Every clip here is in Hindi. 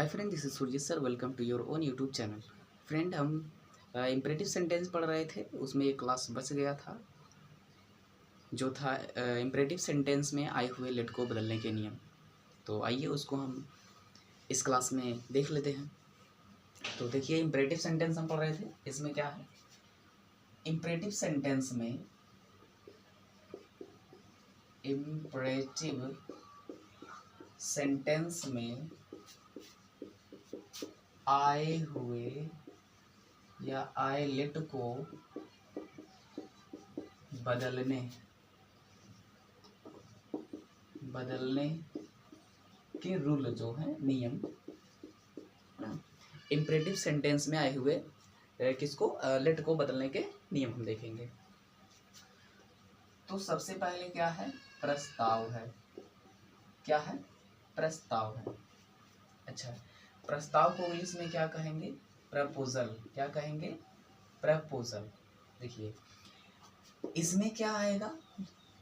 Hi friend, this is Surjeet sir. Welcome to your own YouTube channel. Friend, हम इम्परेटिव सेंटेंस पढ़ रहे थे, उसमें एक क्लास बच गया था जो था इम्परेटिव सेंटेंस में आए हुए लेट को बदलने के नियम। तो आइए उसको हम इस क्लास में देख लेते हैं। तो देखिए, इम्परेटिव सेंटेंस हम पढ़ रहे थे, इसमें क्या है, इम्परेटिव सेंटेंस में आए हुए या आए लेट को बदलने के रूल जो है, नियम ना, इम्परेटिव सेंटेंस में आए हुए किसको लेट को बदलने के नियम हम देखेंगे। तो सबसे पहले क्या है, प्रस्ताव है। क्या है? प्रस्ताव है। अच्छा, प्रस्ताव को इंग्लिश में क्या कहेंगे? प्रपोजल। क्या कहेंगे? प्रपोजल। देखिए, इसमें क्या आएगा,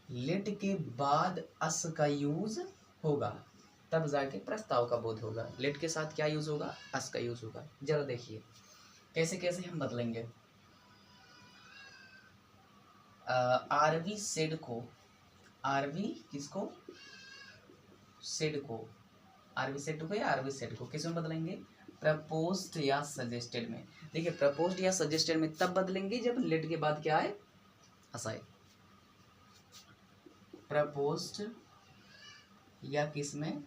लेट के बाद अस का यूज होगा, तब जाके प्रस्ताव का बोध होगा। लेट के साथ क्या यूज होगा? अस का यूज होगा। जरा देखिए कैसे कैसे हम बदलेंगे। आरवी सेड को, आरवी किसको? सेड को, आरवी सेड को या आरवी सेड को किस में बदलेंगे? प्रपोज्ड या सजेस्टेड में। देखिए, प्रपोज्ड या सजेस्टेड में तब बदलेंगे जब लेट के बाद क्या आए? अस आए। प्रपोज्ड या किस में?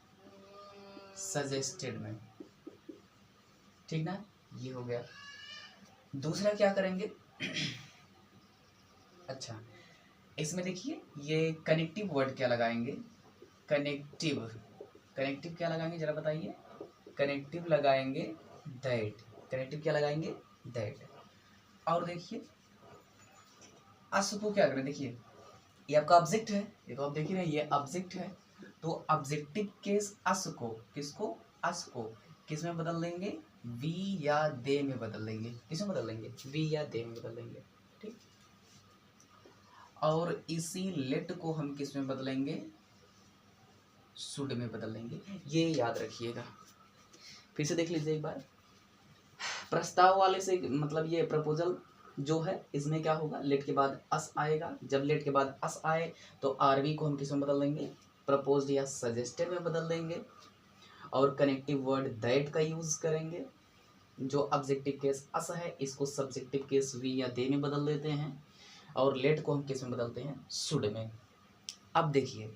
सजेस्टेड में। ठीक ना, ये हो गया। दूसरा क्या करेंगे? अच्छा, इसमें देखिए, ये कनेक्टिव वर्ड क्या लगाएंगे? कनेक्टिव। कनेक्टिव क्या लगाएंगे, जरा बताइए। कनेक्टिव लगाएंगे दैट। कनेक्टिव क्या लगाएंगे? दैट। और देखिए, अस को क्या करें? देखिए, ये आपका ऑब्जेक्ट है, ये तो आप देख ही रहे हैं, ये ऑब्जेक्ट है। तो ऑब्जेक्टिव केस अस को, किसको? अस को किस में बदल देंगे? वी या दे में बदल देंगे। किस में बदल देंगे? वी या दे में बदल देंगे। ठीक। और इसी लेट को हम किस में बदलेंगे? शुड में बदल देंगे। ये याद रखिएगा। फिर से देख लीजिए एक बार। प्रस्ताव वाले से मतलब ये प्रपोजल जो है, इसमें क्या होगा? लेट के बाद अस आएगा। जब लेट के बाद अस आए तो आरवी को हम किस में बदल देंगे? प्रपोज्ड या सजेस्टेड में बदल देंगे। और कनेक्टिव वर्ड दैट का यूज करेंगे। जो ऑब्जेक्टिव केस अस है, इसको सब्जेक्टिव केस वी या दे में बदल देते हैं। और लेट को हम किस में बदलते हैं? शुड में। अब देखिए,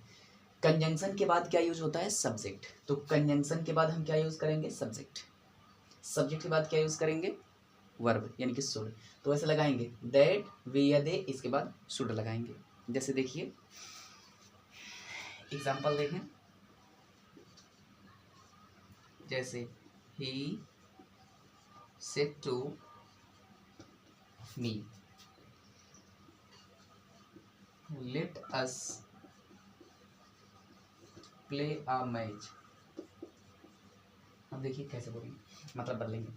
कंजंक्शन के बाद क्या यूज होता है? सब्जेक्ट। तो कंजंक्शन के बाद हम क्या यूज करेंगे? सब्जेक्ट। सब्जेक्ट के बाद क्या यूज करेंगे? वर्ब, यानी कि शुड। तो ऐसे लगाएंगे दैट, वी या दे, इसके बाद शुड लगाएंगे। जैसे देखिए, एग्जांपल देखें। जैसे he said to me, let us play a match. अब देखिए कैसे बोलेंगे, मतलब बदलेंगे।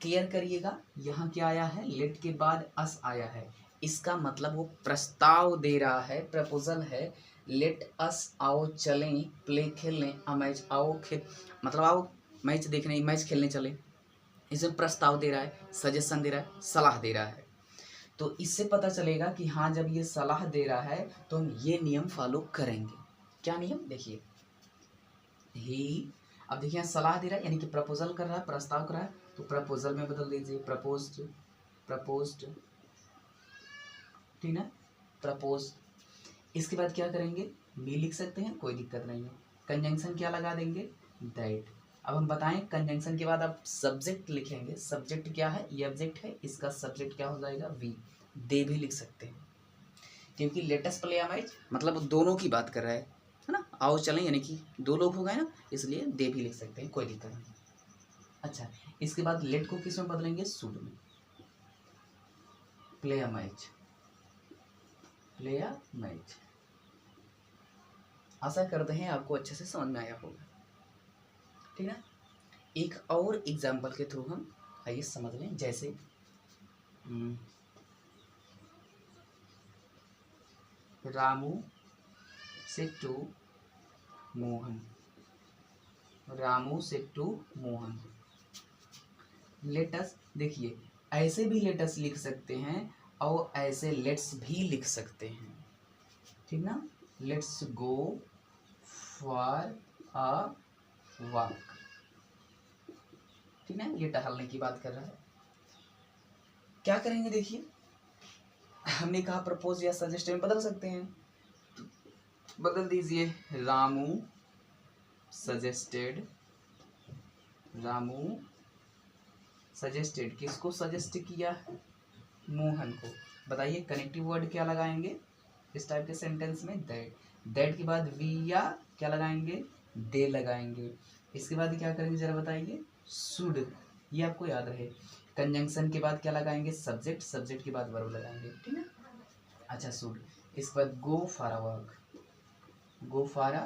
क्लियर करिएगा, यहाँ क्या आया है? लेट के बाद अस आया है। इसका मतलब वो प्रस्ताव दे रहा है, प्रपोजल है। लेट अस, आओ चलें, प्ले खेलने, अ मैच, आओ खेल, मतलब आओ मैच देखने, मैच खेलने चले। इसमें प्रस्ताव दे रहा है, सजेशन दे रहा है, सलाह दे रहा है। तो इससे पता चलेगा कि हाँ, जब ये सलाह दे रहा है तो हम ये नियम फॉलो करेंगे। क्या नियम? देखिए, ही, अब देखिए यहाँ सलाह दे रहा है, यानी कि प्रपोजल कर रहा है, प्रस्ताव कर रहा है, तो प्रपोजल में बदल दीजिए प्रपोज्ड। प्रपोज्ड, ठीक ना, प्रपोज्ड। इसके बाद क्या करेंगे? मी लिख सकते हैं, कोई दिक्कत नहीं है। कंजंक्शन क्या लगा देंगे? दैट। अब हम बताएं, कंजंक्शन के बाद आप सब्जेक्ट लिखेंगे। सब्जेक्ट क्या है? ये ऑब्जेक्ट है, इसका सब्जेक्ट क्या हो जाएगा? वी। दे भी लिख सकते हैं, क्योंकि लेटेस्ट प्ले या मैच मतलब दोनों की बात कर रहा है ना, आओ चलें, यानी कि दो लोग हो गए ना, इसलिए दे भी लिख सकते हैं, कोई दिक्कत नहीं। अच्छा, इसके बाद लेट को किस में बदलेंगे? शुड में। प्ले या मैच, प्ले या मैच। आशा करते हैं आपको अच्छे से समझ में आया होगा, ठीक है। एक और एग्जाम्पल के थ्रू हम आइए समझ लें। जैसे रामू से to Mohan, Ramu said to Mohan. Let's, देखिए ऐसे भी लेटस लिख सकते हैं और ऐसे लेट्स भी लिख सकते हैं, ठीक ना। Let's go for a walk, ठीक है, ये टहलने की बात कर रहा है। क्या करेंगे देखिए, हमने कहा प्रपोज या सजेस्ट में बदल सकते हैं, तो बदल दीजिए। रामू सजेस्टेड, रामू सजेस्टेड, किसको सजेस्ट किया है? मोहन को। बताइए कनेक्टिव वर्ड क्या लगाएंगे इस टाइप के सेंटेंस में? दैट। दैट के बाद वी या क्या लगाएंगे? दे लगाएंगे। इसके बाद क्या करेंगे जरा बताइए? शुड, ये आपको याद रहे। कंजंक्शन के बाद क्या लगाएंगे? सब्जेक्ट। सब्जेक्ट के बाद वर्ब लगाएंगे, ठीक है। अच्छा शुड। इसके बाद go for a work, go for a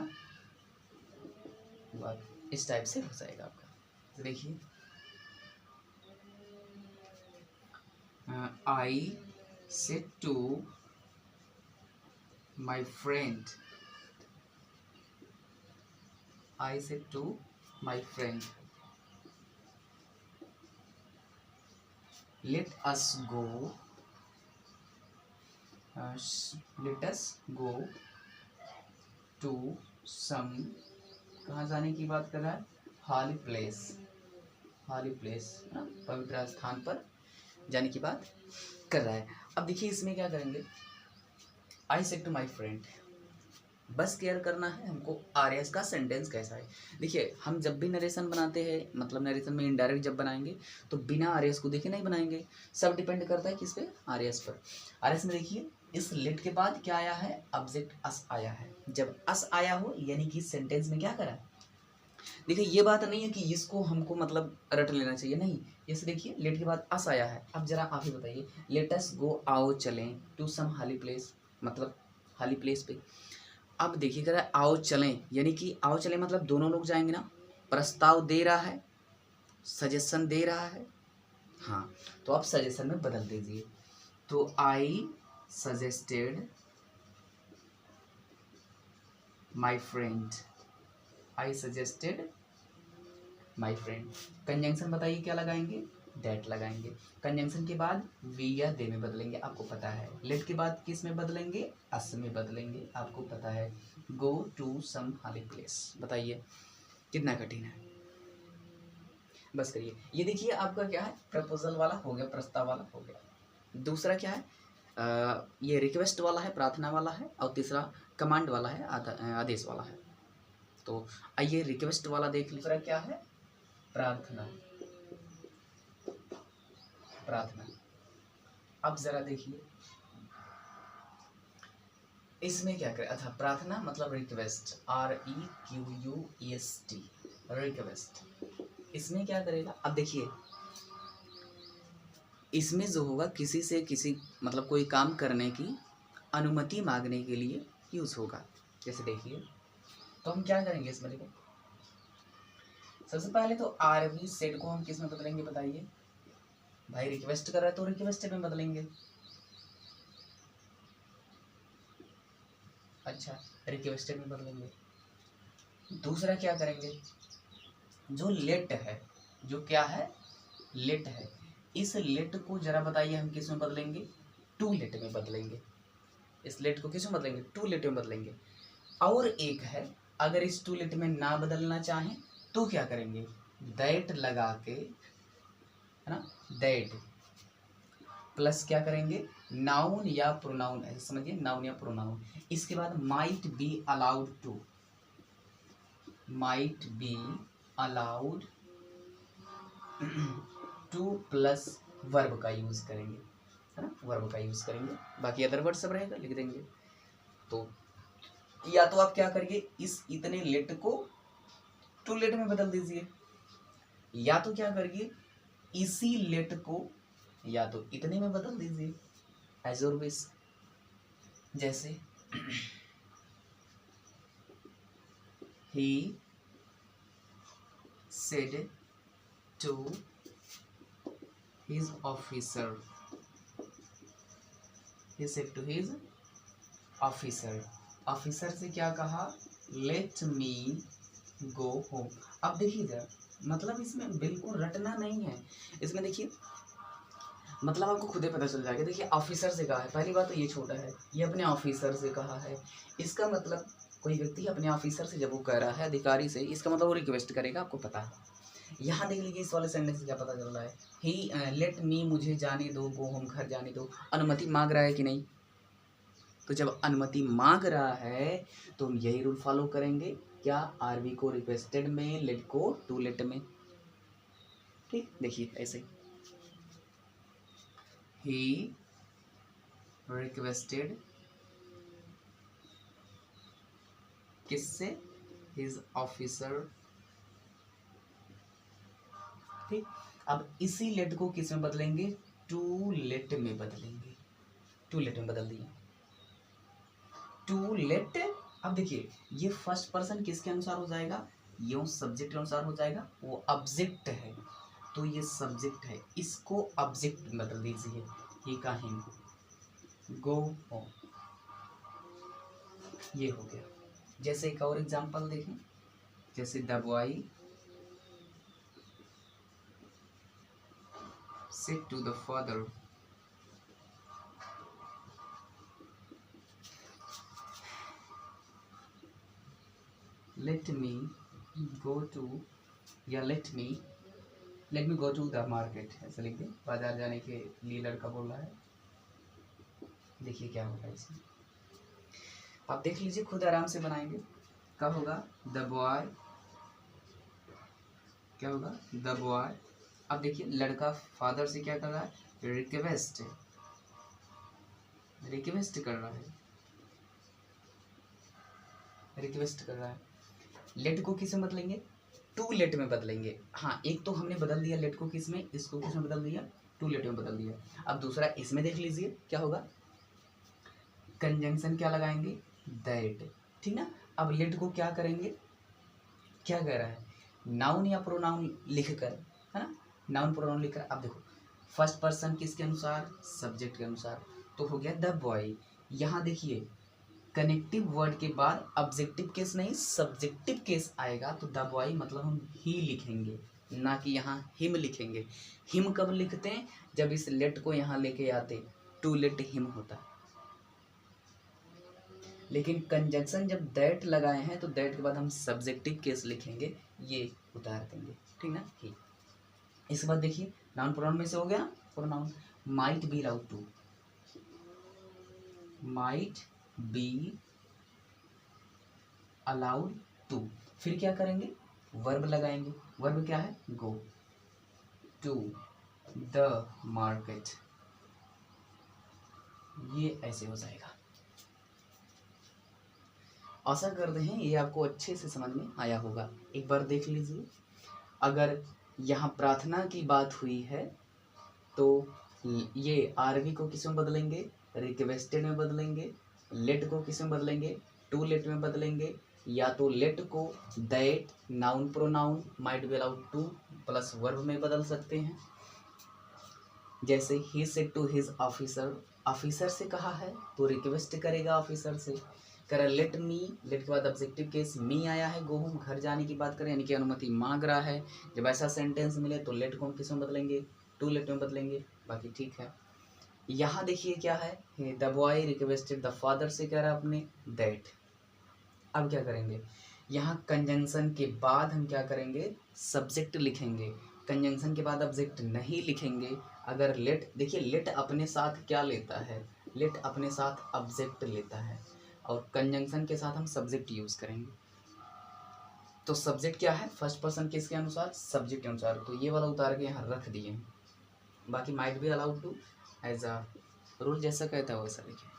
work, इस टाइप से हो जाएगा आपका। तो देखिए I said to my friend, I said to my friend, let us go, let us go to some, कहाँ जाने की बात कर रहा है? हॉली प्लेस, हॉली प्लेस, पवित्र स्थान पर जाने की बात कर रहा है। अब देखिए इसमें क्या करेंगे? I said to my friend, बस केयर करना है हमको आर्यस का सेंटेंस कैसा है। देखिए हम जब भी नरेशन बनाते हैं, मतलब नरेशन में इनडायरेक्ट जब बनाएंगे तो बिना आर्यस को देखे नहीं बनाएंगे, सब डिपेंड करता है किस पे? आर्यस पर। आर्यस में देखिए इस लेट के बाद क्या आया है? ऑब्जेक्ट अस आया है। जब अस आया हो यानी कि सेंटेंस में क्या करा है? देखिए ये बात नहीं है कि इसको हमको मतलब रट लेना चाहिए, नहीं। जैसे देखिए लेट के बाद अस आया है, अब जरा आप ही बताइए, लेट अस गो, आओ चलें, टू सम हाली प्लेस, मतलब हाली प्लेस पे। अब देखिए कह रहा है आओ चलें, यानी कि आओ चलें मतलब दोनों लोग जाएंगे ना। प्रस्ताव दे रहा है, सजेशन दे रहा है, हाँ, तो आप सजेशन में बदल दीजिए। तो I suggested my friend, I suggested my friend. Conjunction बताइए क्या लगाएंगे? दैट लगाएंगे। कंजंक्शन के बाद वी या दे में बदलेंगे, आपको पता है। लेट के बाद किस में बदलेंगे? अस में बदलेंगे, आपको पता है। गो टू सम हाली प्लेस, बताइए कितना कठिन है। बस करिए। ये देखिए आपका क्या है? प्रपोजल वाला हो गया, प्रस्ताव वाला हो गया। दूसरा क्या है? ये रिक्वेस्ट वाला है, प्रार्थना वाला है, और तीसरा कमांड वाला है, आदेश वाला है। तो आइए रिक्वेस्ट वाला देख लीजिए। दूसरा क्या है? प्रार्थना, प्रार्थना। अब जरा देखिए इसमें क्या करें? अच्छा प्रार्थना मतलब रिक्वेस्ट, REQUEST, रिक्वेस्ट। इसमें क्या करेगा? अब देखिए इसमें जो होगा किसी से किसी मतलब कोई काम करने की अनुमति मांगने के लिए यूज होगा। जैसे देखिए तो हम क्या करेंगे इसमें? देखो सबसे पहले तो RV सेड को हम किस में बदलेंगे बताइए? भाई रिक्वेस्ट कर रहा है तो रिक्वेस्ट में बदलेंगे। अच्छा रिक्वेस्टेड में बदलेंगे। दूसरा क्या करेंगे? जो लेट है, जो क्या है? लेट है, इस लेट को जरा बताइए हम किस में बदलेंगे? टू लेट में बदलेंगे। इस लेट को किस में बदलेंगे? टू लेट में बदलेंगे। और एक है, अगर इस टू लेट में ना बदलना चाहें तो क्या करेंगे? दैट लगा के, है ना, दैट प्लस क्या करेंगे? नाउन या प्रोनाउन, ऐसे समझिए, नाउन या प्रोनाउन। इसके बाद might be allowed to, might be allowed to plus verb का यूज करेंगे, है ना, वर्ब का यूज करेंगे। बाकी अदर वर्ड सब रहेगा, लिख देंगे। तो या तो आप क्या करिए, इस इतने लेट को टू लेट में बदल दीजिए, या तो क्या करिए इसी लेट को या तो इतने में बदल दीजिए, एज और विश। जैसे he said to his officer, he said to his officer, officer से क्या कहा? Let me go home. अब देखिए जरा, मतलब इसमें बिल्कुल रटना नहीं है। इसमें देखिए मतलब आपको खुद ही पता चल जाएगा। देखिए ऑफिसर से कहा है, पहली बात तो ये छोटा है, ये अपने ऑफिसर से कहा है। इसका मतलब कोई व्यक्ति अपने ऑफिसर से जब वो कह रहा है, अधिकारी से, इसका मतलब वो रिक्वेस्ट करेगा, आपको पता है। यहाँ देख लीजिए इस वाले सेंटेंस से क्या पता चल रहा है, ही लेट मी, मुझे जाने दो, गो होम, घर जाने दो। अनुमति मांग रहा है कि नहीं? तो जब अनुमति मांग रहा है तो हम यही रूल फॉलो करेंगे। क्या? आरवी को रिक्वेस्टेड में, लेट को टू लेट में। ठीक, देखिए ऐसे ही रिक्वेस्टेड किससे? His officer. ठीक, अब इसी लेट को किस में बदलेंगे? टू लेट में बदलेंगे। टू लेट में बदल दिया, टू लेट। अब देखिए ये फर्स्ट पर्सन किसके अनुसार हो जाएगा? यो सब्जेक्ट के अनुसार हो जाएगा, वो ऑब्जेक्ट है तो ये सब्जेक्ट है, इसको ऑब्जेक्ट में बदल दीजिए। ही का हिम, गो होम, ये हो गया। जैसे एक और एग्जांपल देखें, जैसे the boy said to the father, let me go to, या let me go to the market, ऐसा लिख दें, बाजार जाने के लिए लड़का बोल रहा है। देखिए क्या होगा इसमें, आप देख लीजिए, खुद आराम से बनाएंगे। क्या होगा? द बॉय, क्या होगा? The boy. अब देखिए लड़का फादर से क्या कर रहा है? रिक्वेस्ट, रिक्वेस्ट कर रहा है, रिक्वेस्ट कर रहा है। लेट को किस में बदलेंगे? टू लेट में बदलेंगे। हाँ, एक तो हमने बदल दिया लेट को किस में, इसको किस में बदल दिया? टू लेट में बदल दिया। अब दूसरा इसमें देख लीजिए क्या होगा, कंजंक्शन क्या लगाएंगे? दैट। ठीक ना? अब लेट को क्या करेंगे? क्या कह रहा है? नाउन या प्रोनाउन लिखकर, है ना, नाउन प्रोनाउन लिखकर। अब देखो फर्स्ट पर्सन किसके अनुसार? सब्जेक्ट के अनुसार। तो हो गया द बॉय। यहाँ देखिए कनेक्टिव वर्ड के बाद ऑब्जेक्टिव केस नहीं सब्जेक्टिव केस आएगा, तो द बॉय मतलब हम ही लिखेंगे, ना कि यहाँ हिम लिखेंगे। हिम कब लिखते हैं? जब इस लेट को यहाँ लेके आते, टू लेट हिम होता है। लेकिन कंजंक्शन जब दैट लगाए हैं तो दैट के बाद हम सब्जेक्टिव केस लिखेंगे, ये उतार देंगे। ठीक ना? ही। इसके बाद देखिए नाउन प्रोनाउन में से हो गया pronoun, might be allowed to, might be allowed to. फिर क्या करेंगे? वर्ब लगाएंगे। वर्ब क्या है? Go to the market. ये ऐसे हो जाएगा। आशा करते हैं ये आपको अच्छे से समझ में आया होगा। एक बार देख लीजिए, अगर यहाँ प्रार्थना की बात हुई है तो ये आरवी को किस में बदलेंगे? रिक्वेस्टेड में बदलेंगे। लेट को किस में बदलेंगे? टू लेट में बदलेंगे। या तो लेट को that, noun pronoun, might be allowed to plus verb में बदल सकते हैं। जैसे he said to his officer, officer से कहा है तो रिक्वेस्ट करेगा ऑफिसर से। कह रहा लेट मी, लेट के बाद ऑब्जेक्टिव केस मी आया है, गो होम, घर जाने की बात करें, यानी कि अनुमति मांग रहा है। जब ऐसा सेंटेंस मिले तो लेट को हम किस में बदलेंगे? टू लेट में बदलेंगे। बाकी ठीक है। यहाँ देखिए क्या है, the boy requested the father से कह रहा है अपने दैट। अब क्या करेंगे? यहाँ कंजंक्शन के बाद हम क्या करेंगे? सब्जेक्ट लिखेंगे। कंजंक्शन के बाद ऑब्जेक्ट नहीं लिखेंगे। अगर लेट, देखिए लेट अपने साथ क्या लेता है? लेट अपने साथ ऑब्जेक्ट लेता है, और कंजंक्शन के साथ हम सब्जेक्ट यूज करेंगे। तो सब्जेक्ट क्या है? फर्स्ट पर्सन किसके अनुसार? सब्जेक्ट के अनुसार। तो ये वाला उतार के यहाँ रख दिए हैं। बाकी might be allowed to as a rule जैसा कहता है वैसा लिखे।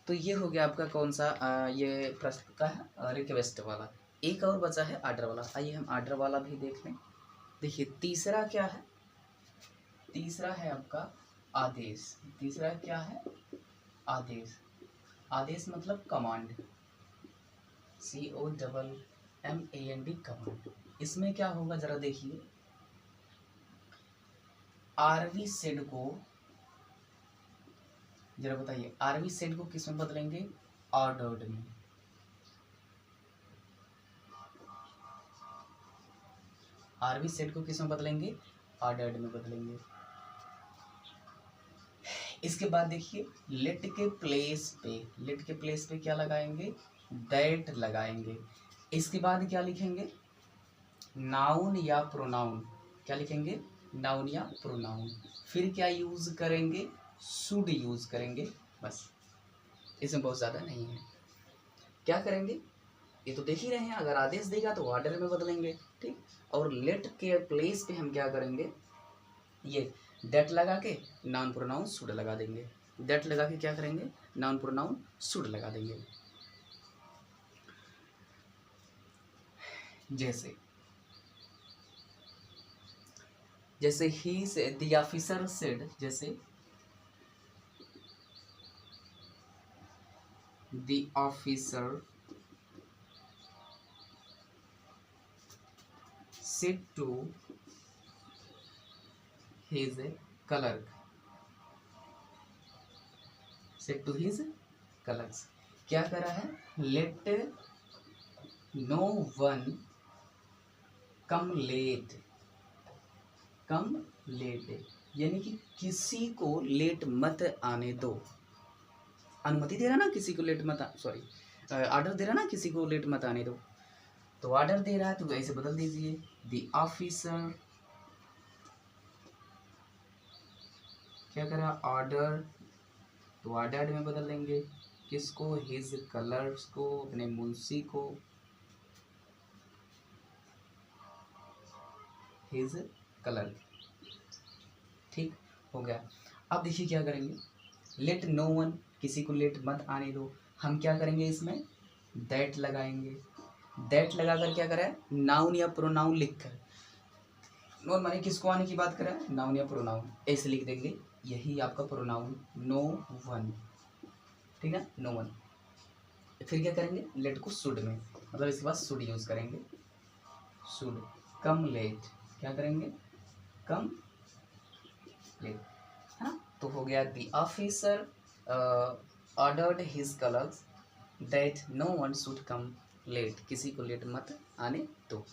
तो ये हो गया आपका कौन सा ये प्रश्न का है? रिक्वेस्ट वाला। एक और बचा है आर्डर वाला। आइए हम आर्डर वाला भी देख लें। देखिए तीसरा क्या है? तीसरा है आपका आदेश। तीसरा क्या है? आदेश। आदेश मतलब कमांड, COMMAND, कमांड। इसमें क्या होगा जरा देखिए, आरवी सेड को, जरा बताइए आरवी सेड को किस में बदलेंगे? ऑर्डर्ड में। आर बी सेट को किस में बदलेंगे, ऑर्डर्ड में बदलेंगे। इसके बाद देखिए लेट के प्लेस पे क्या लगाएंगे, दैट लगाएंगे। इसके बाद क्या लिखेंगे, नाउन या प्रोनाउन, क्या लिखेंगे, नाउन या प्रोनाउन। फिर क्या यूज करेंगे, शुड यूज करेंगे, बस इसमें बहुत ज़्यादा नहीं है। क्या करेंगे, ये तो देख ही रहे हैं, अगर आदेश देगा तो ऑर्डर में बदलेंगे, ठीक। और लेट के प्लेस पे हम क्या करेंगे, ये दैट लगा के नाउन प्रोनाउन शुड लगा देंगे। दैट लगा के क्या करेंगे, नाउन प्रोनाउन शुड लगा देंगे। जैसे ही से द ऑफिसर सेड, जैसे the officer said to his clerk, said to his clerk, क्या करा है, let no one come late, यानी कि किसी को लेट मत आने दो। अनुमति दे रहा ना किसी को लेट मत, सॉरी ऑर्डर दे रहा ना किसी को लेट मत आने दो, तो ऑर्डर दे रहा है तो ऐसे बदल दीजिए, द ऑफिसर क्या करा, ऑर्डर, तो ऑर्डर्ड में बदल देंगे किसको, हिज कलर्स को, अपने मुंशी को, हिज कलर, ठीक हो गया। अब देखिए क्या करेंगे, लेट नो वन, किसी को लेट मत आने दो, हम क्या करेंगे इसमें दैट लगाएंगे। दैट लगाकर क्या करा है, नाउन या प्रोनाउन लिखकर, नॉन माने किसको आने की बात करा है, नाउन या प्रोनाउन, ऐसे लिख देंगे, यही आपका प्रोनाउन नो वन, ठीक है, नो वन। फिर क्या करेंगे, लेट को शुड में, मतलब इसके बाद शुड यूज करेंगे, शुड कम लेट, क्या करेंगे, कम लेट, है ना। तो हो गया, the officer ordered his clerks that no one should come late, किसी को लेट मत आने दो।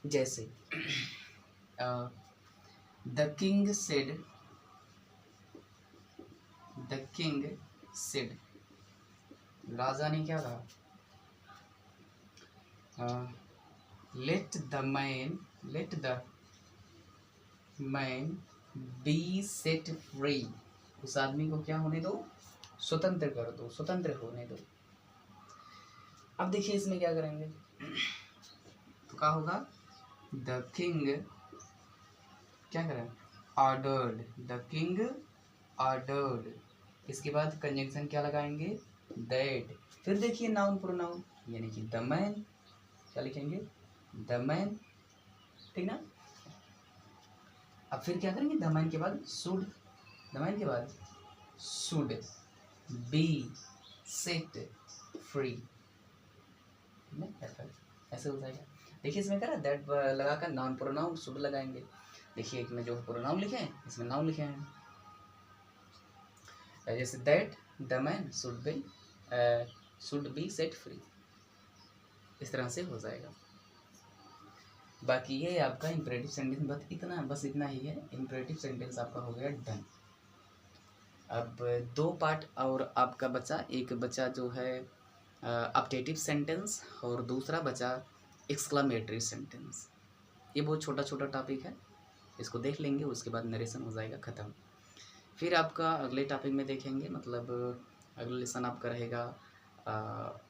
जैसे द किंग सेड, राजा ने क्या कहा, let the man B set free, उस आदमी को क्या होने दो, स्वतंत्र कर दो, स्वतंत्र होने दो। अब देखिए इसमें क्या करेंगे, तो क्या होगा, द किंग क्या करें, ऑर्डर्ड, द किंग ऑर्डर्ड, इसके बाद कंजंक्शन क्या लगाएंगे, दैट। फिर देखिए नाउन प्रोनाउन, यानी कि द मैन, क्या लिखेंगे, द मैन, ठीक ना। अब फिर क्या करेंगे, द मैन के बाद शुड, द मैन के बाद शुड बी सेट फ्री, ऐसे हो जाएगा। देखिए इसमें क्या दैट लगाकर नाउन प्रोनाउन शुड लगाएंगे। देखिए एक में जो प्रोनाउन लिखे हैं इसमें नाउन लिखे हैं, जैसे that the man should be set free, इस तरह से हो जाएगा। बाकी ये आपका इम्परेटिव सेंटेंस बस इतना ही है, इम्परेटिव सेंटेंस आपका हो गया डन। अब दो पार्ट और आपका बचा, एक बचा जो है अपडेटिव सेंटेंस और दूसरा बचा एक्सक्लामेटरी सेंटेंस। ये बहुत छोटा छोटा टॉपिक है, इसको देख लेंगे, उसके बाद नरेशन हो जाएगा ख़त्म। फिर आपका अगले टॉपिक में देखेंगे, मतलब अगला लेसन आपका रहेगा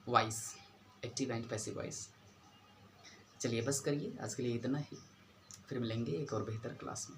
voice, active and passive voice. चलिए बस करिए, आज के लिए इतना ही, फिर मिलेंगे एक और बेहतर क्लास में।